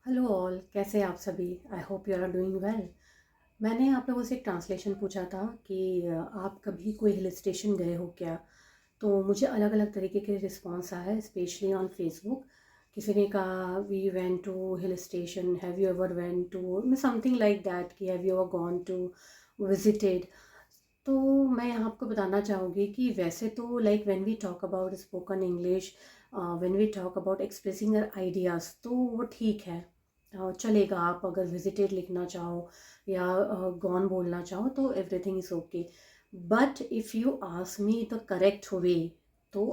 Hello all, कैसे हैं आप सभी। I hope you are doing well. मैंने आप लोगों से एक ट्रांसलेशन पूछा था कि आप कभी कोई हिल स्टेशन गए हो क्या। तो मुझे अलग अलग तरीके के रिस्पॉन्स आया है, स्पेशली ऑन फेसबुक। किसी ने कहा we went to hill station, have you ever went to something like that, कि have you ever gone to visited. तो मैं यहाँ आपको बताना चाहूँगी कि वैसे तो like when we talk about spoken English, when we talk about expressing our ideas, तो वो ठीक है, चलेगा। आप अगर विजिटेड लिखना चाहो या गॉन बोलना चाहो तो everything is okay. But if you ask me the correct way, तो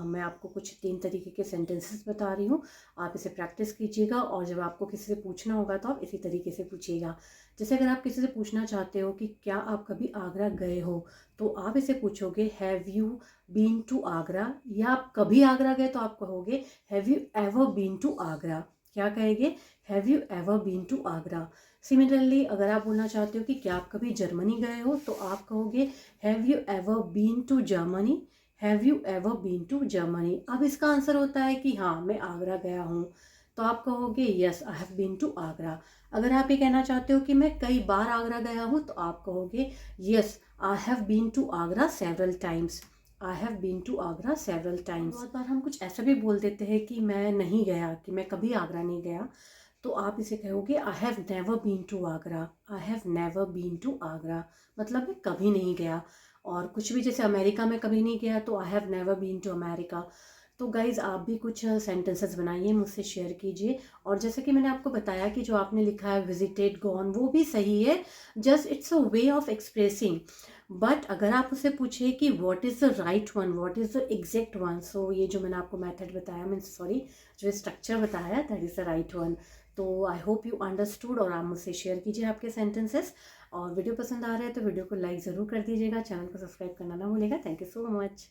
मैं आपको कुछ 3 तरीके के सेंटेंसेस बता रही हूँ। आप इसे प्रैक्टिस कीजिएगा और जब आपको किसी से पूछना होगा तो आप इसी तरीके से पूछिएगा। जैसे अगर आप किसी से पूछना चाहते हो कि क्या आप कभी आगरा गए हो, तो आप इसे पूछोगे have you been to Agra, या आप कभी आगरा गए तो आप कहोगे have you ever been to Agra. क्या कहेंगे? Have you ever been to Agra. Similarly अगर आप बोलना चाहते हो कि क्या आप कभी जर्मनी गए हो, तो आप कहोगे have you ever been to Germany. Have you ever been to Germany. अब इसका आंसर होता है कि हाँ, मैं आगरा गया हूँ, तो आप कहोगे yes I have been to Agra. अगर आप ये कहना चाहते हो कि मैं कई बार आगरा गया हूँ, तो आप कहोगे yes I have been to Agra several times. I have been to Agra several times. बहुत बार हम कुछ ऐसा भी बोल देते हैं कि मैं नहीं गया, कि मैं कभी आगरा नहीं गया, तो आप इसे कहोगे I have never been to Agra. I have never been to Agra मतलब मैं कभी नहीं गया। और कुछ भी, जैसे अमेरिका में कभी नहीं गया तो I have never been to America. तो गाइज़, आप भी कुछ सेंटेंसेस बनाइए, मुझसे शेयर कीजिए। और जैसे कि मैंने आपको बताया कि जो आपने लिखा है विजिटेड, गॉन, वो भी सही है। Just it's a way of expressing. But अगर आप उससे पूछे कि what is the right one, what is the exact one, so ये जो मैंने आपको मेथड बताया, मीन्स सॉरी, जो स्ट्रक्चर बताया, that is the right one. तो आई होप यू अंडरस्टूड, और आप मुझसे शेयर कीजिए आपके सेंटेंसेस। और वीडियो पसंद आ रहा है तो वीडियो को लाइक ज़रूर कर दीजिएगा, चैनल को सब्सक्राइब करना ना भूलिएगा। Thank you so much.